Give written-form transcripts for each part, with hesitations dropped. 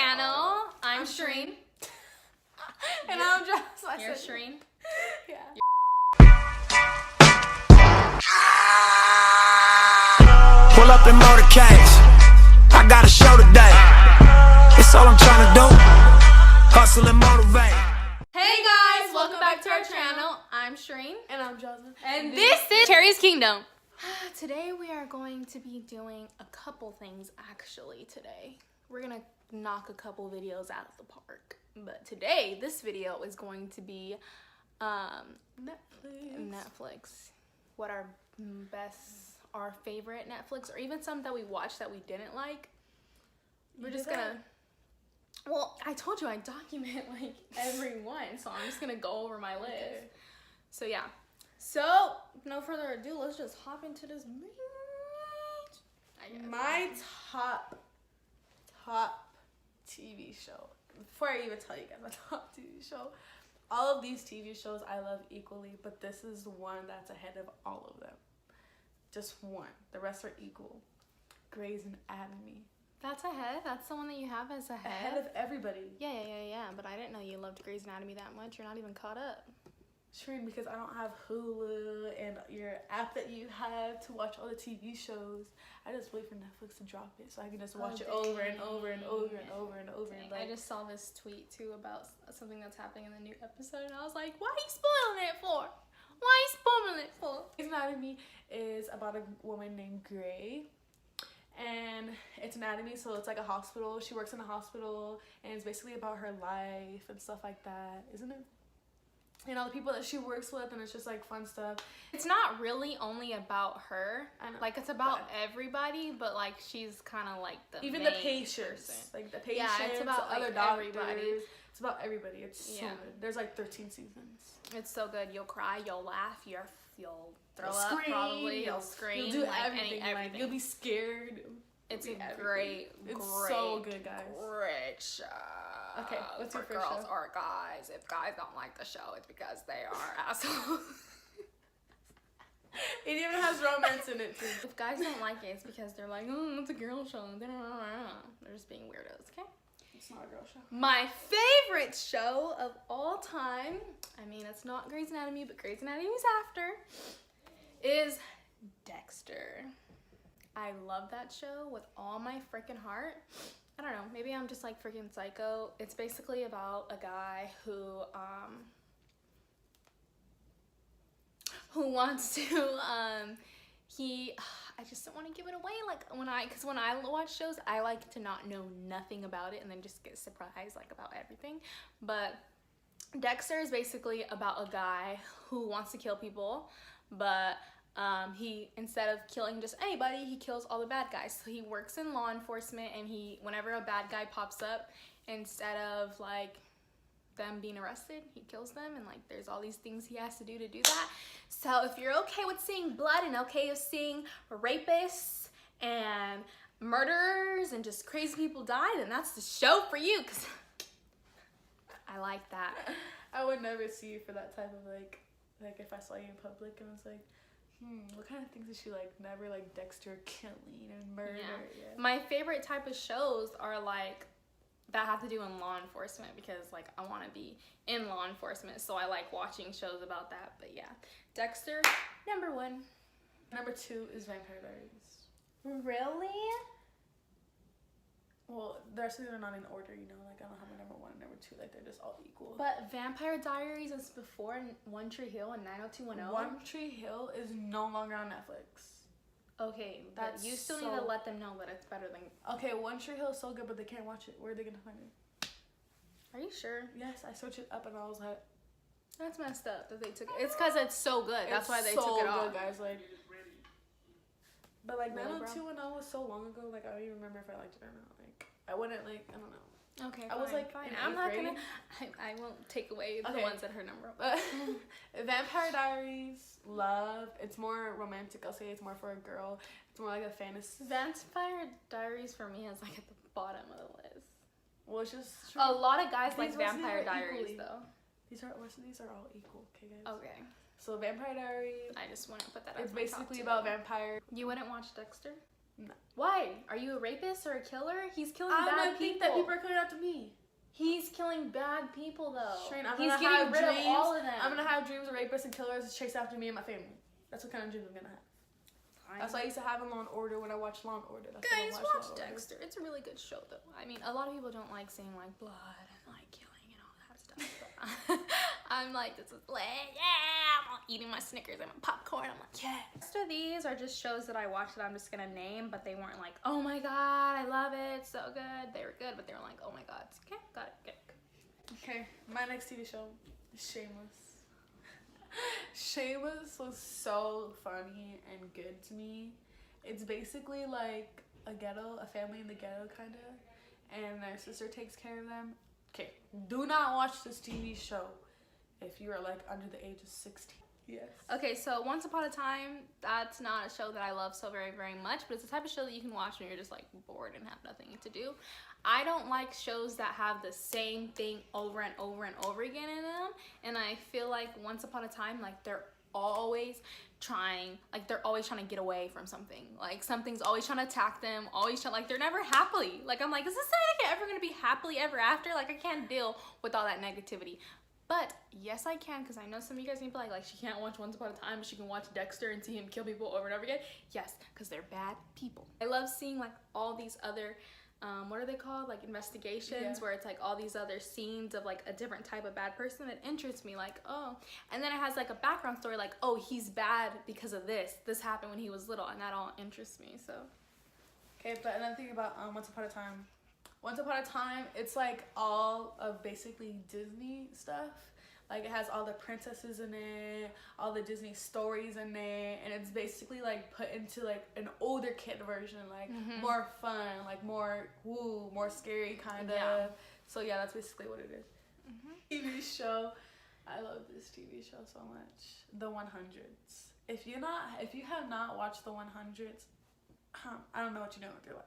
channel. I'm Shireen. And I'm Joss. You're Shireen? Yeah. Pull up in motorcades. I got a show today. It's all I'm trying to do. Hustle and motivate. Hey guys, welcome back to our channel. I'm Shireen. And I'm Joseph. And this is Cherry's Kingdom. Today we are going to be doing a couple things actually today. We're gonna knock a couple videos out of the park. But today, this video is going to be Netflix. What our favorite Netflix, or even some that we watched that we didn't like. We're just gonna, well, I told you I document like every one, so I'm just gonna go over my list. Okay. So yeah. So, no further ado, let's just hop into this meat. My top TV show. Before I even tell you guys my top TV show, all of these TV shows I love equally, but this is the one that's ahead of all of them. Just one. The rest are equal. Grey's Anatomy. That's ahead? That's the one that you have as ahead? Ahead of everybody. Yeah, but I didn't know you loved Grey's Anatomy that much. You're not even caught up. Shireen, because I don't have Hulu and your app that you have to watch all the TV shows. I just wait for Netflix to drop it so I can just watch it over and over and over and over and over. Dang, Like, I just saw this tweet too about something that's happening in the new episode, and I was like, why are you spoiling it for? Why are you spoiling it for? Grey's Anatomy is about a woman named Grey, and it's anatomy, so it's like a hospital. She works in a hospital, and it's basically about her life and stuff like that, isn't it? And all the people that she works with, and it's just like fun stuff. It's not really only about her. I know, like, it's about but everybody, but like she's kind of like the even main the patients, person. like the patients, Yeah, it's about the other like, doctors. everybody. It's about everybody. It's so Yeah. good. There's like 13 seasons. It's so good. You'll cry, you'll laugh, you'll throw You'll up scream, probably. You'll scream. You'll do like, everything. Like, you'll be scared. It's It'll a be everything. great, It's so good, guys. great show. Okay, what's your for first girls show? or guys. If guys don't like the show, it's because they are assholes. It even has romance in it too. If guys don't like it, it's because they're like, oh, it's a girl show. They're just being weirdos, okay? It's not a girl show. My favorite show of all time, I mean, it's not Grey's Anatomy, but Grey's Anatomy's after, is Dexter. I love that show with all my freaking heart. I don't know, maybe I'm just like freaking psycho. It's basically about a guy who wants to, I just don't want to give it away. Like because when I watch shows, I like to not know nothing about it and then just get surprised like about everything. But Dexter is basically about a guy who wants to kill people, but he, instead of killing just anybody, he kills all the bad guys. So he works in law enforcement, and whenever a bad guy pops up, instead of like them being arrested, he kills them, and like there's all these things he has to do that. So if you're okay with seeing blood and okay with seeing rapists and murderers and just crazy people die, then that's the show for you, because I like that. I would never see you for that type of like if I saw you in public and was like, what kind of things is she like? Never like Dexter killing and murder. Yeah. Yeah. My favorite type of shows are like that have to do in law enforcement, because like I want to be in law enforcement, so I like watching shows about that. But yeah, Dexter, number 1. Number 2 is Vampire Diaries. Really? Well, the rest of them are not in order, you know. Like I don't have a number 1 and number 2. Like they're just all equal. But Vampire Diaries is before One Tree Hill and 90210. One Tree Hill is no longer on Netflix. Okay, but That's you still need to let them know that it's better than. Okay, One Tree Hill is so good, but they can't watch it. Where are they gonna find it? Are you sure? Yes, I searched it up and I was like, That's messed up that they took it. It's because it's so good. That's why they took it off. guys. Like, but like Really, bro? 90210 was so long ago. Like I don't even remember if I liked it or not. Like I wouldn't like. I don't know. Okay, I was, like, fine. in I'm not 8th gonna. grade. I won't take away the Okay. ones that her number. But Vampire Diaries, love. It's more romantic. I'll say it's more for a girl. It's more like a fantasy. Vampire Diaries for me is like at the bottom of the list. Well, it's just A lot of guys like These ones Vampire are Diaries equally. though. These are all equal. Okay, guys. Okay, So Vampire Diaries. I just want to put that. It's as my top basically 2. about vampire. You wouldn't watch Dexter? No. Why? Are you a rapist or a killer? He's killing I bad don't think that people are coming after me. He's killing bad people though. Shane, He's getting rid of all of them. I'm gonna have dreams of rapists and killers chase after me and my family. That's what kind of dreams I'm gonna have. That's what I used to have in Law and Order when I watched Law and Order. That's Guys, when I watched watch Law and Dexter. It's a really good show though. I mean, a lot of people don't like seeing like blood and like killing and all that stuff. But I'm like, this is lit. Yeah, I'm eating my Snickers and my popcorn. I'm like, yeah. Most of these are just shows that I watched that I'm just gonna name, but they weren't like, oh my god, I love it, it's so good. They were good, but they were like, oh my god, it's okay, got it, good. Okay, my next TV show is Shameless. Shameless was so funny and good to me. It's basically like a family in the ghetto kind of, and their sister takes care of them. Okay, do not watch this TV show if you are like under the age of 16. Yes. Okay, so Once Upon a Time, that's not a show that I love so very, very much, but it's the type of show that you can watch when you're just like bored and have nothing to do. I don't like shows that have the same thing over and over and over again in them, and I feel like Once Upon a Time, like they're always trying to get away from something. Like something's always trying to attack them, like they're never happily. Like I'm like, is this anything ever gonna be happily ever after? Like I can't deal with all that negativity. But yes, I can, because I know some of you guys can be like she can't watch Once Upon a Time, but she can watch Dexter and see him kill people over and over again. Yes, because they're bad people. I love seeing like all these other, what are they called? Like investigations, where it's like all these other scenes of like a different type of bad person that interests me. Like, oh, and then it has like a background story, like, oh, he's bad because of this. This happened when he was little, and that all interests me. So. Okay, but another thing about Once Upon a Time. Once Upon a Time, it's like all of basically Disney stuff. Like it has all the princesses in it, all the Disney stories in it, and it's basically like put into like an older kid version, like more fun, like more more scary kind of. So yeah, that's basically what it is. TV show, I love this TV show so much. The 100s. If you have not watched The 100s, I don't know what you're doing with your life.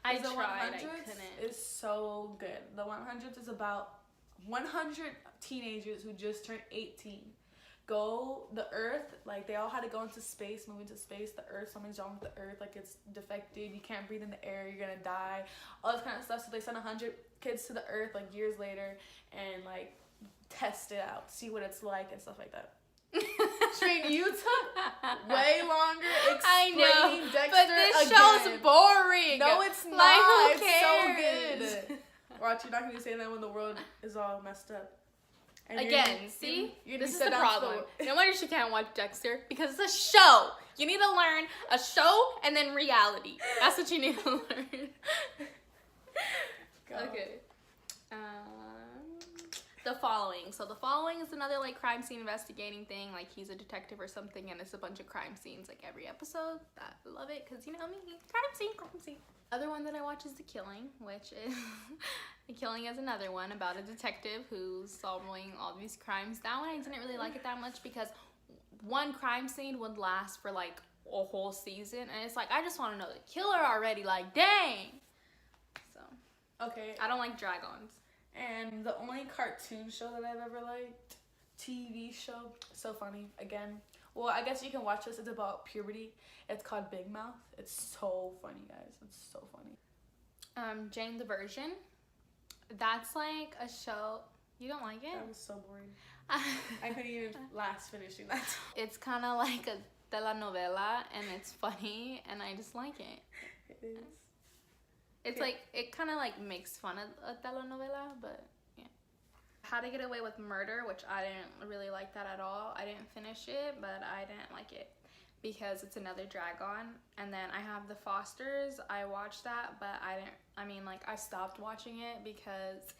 I The tried, 100s I couldn't. is so good. The 100s is about 100 teenagers who just turned 18. The Earth, like they all had to go into space, move into space. The Earth, something's wrong with the Earth, like it's defected. You can't breathe in the air, you're gonna die. All this kind of stuff. So they sent 100 kids to the Earth like years later and like test it out, see what it's like and stuff like that. Shane, you took way longer explaining Dexter but this again. show's boring. No, it's not. Like, who it's cares? so good. Watch, you're not gonna be saying that when the world is all messed up. And Again, see? you're This is sit the down problem. still. No wonder she can't watch Dexter, because it's a show. You need to learn a show and then reality. That's what you need to learn. Go. Okay. The Following. So The Following is another like crime scene investigating thing. Like he's a detective or something, and it's a bunch of crime scenes like every episode. I love it because you know me, crime scene. Other one that I watch is The Killing, which is The Killing is another one about a detective who's solving all these crimes. That one I didn't really like it that much because one crime scene would last for like a whole season, and it's like I just want to know the killer already. Like dang. So Okay. I don't like drag-ons. And the only cartoon show that I've ever liked, TV show, so funny, again. Well, I guess you can watch this. It's about puberty. It's called Big Mouth. It's so funny, guys. It's so funny. Jane the Virgin. That's like a show. You don't like it? That was so boring. I couldn't even last finishing that. It's kind of like a telenovela, and it's funny, and I just like it. It is. It's like, it kind of like makes fun of a telenovela, but yeah. How to Get Away with Murder, which I didn't really like that at all. I didn't finish it, but I didn't like it because it's another drag-on. And then I have The Fosters. I watched that, but I stopped watching it because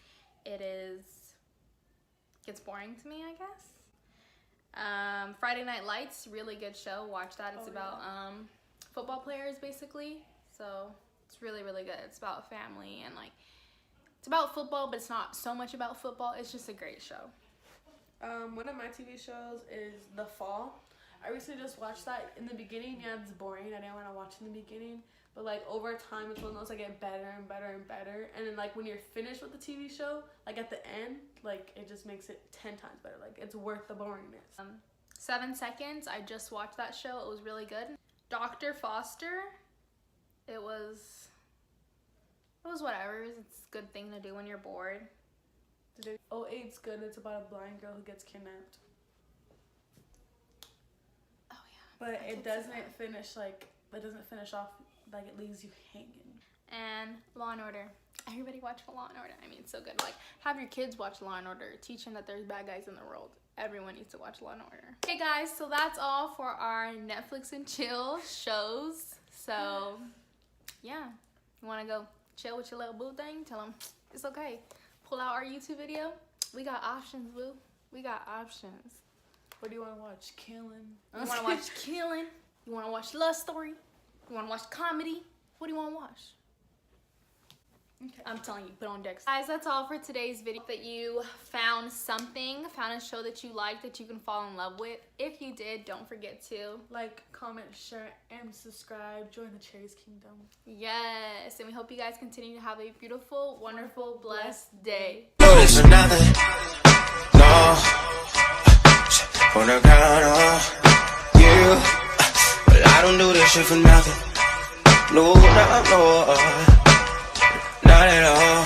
gets boring to me, I guess. Friday Night Lights, really good show. Watch that. It's about football players, basically. So it's really, really good. It's about family and like, it's about football, but it's not so much about football. It's just a great show. One of my TV shows is The Fall. I recently just watched that. In the beginning, yeah, it's boring. I didn't want to watch in the beginning. But like over time, it's one of those that get better and better and better. And then like when you're finished with the TV show, like at the end, like it just makes it 10 times better. Like it's worth the boringness. 7 Seconds. I just watched that show. It was really good. Dr. Foster. it was whatever. It's a good thing to do when you're bored. Oh, eight's good. It's about a blind girl who gets kidnapped. Oh yeah. But it doesn't finish off like it leaves you hanging. And Law and Order. Everybody watch Law and Order. I mean, it's so good. Like, have your kids watch Law and Order. Teach them that there's bad guys in the world. Everyone needs to watch Law and Order. Okay, guys, so that's all for our Netflix and chill shows. So, yeah. You want to go chill with your little boo thing? Tell them it's okay. Pull out our YouTube video. We got options, boo. We got options. What do you want to watch? Killing? You want to watch Killing? You want to watch Love Story? You want to watch comedy? What do you want to watch? Okay. I'm telling you, put on Dexter. Guys, that's all for today's video. That you found a show that you like, that you can fall in love with. If you did, don't forget to like, comment, share, and subscribe. Join the Cherries Kingdom. Yes, and we hope you guys continue to have a beautiful, wonderful, blessed day. Do this for nothing. No. On the ground, you. But I don't do this shit for nothing. No, not at all.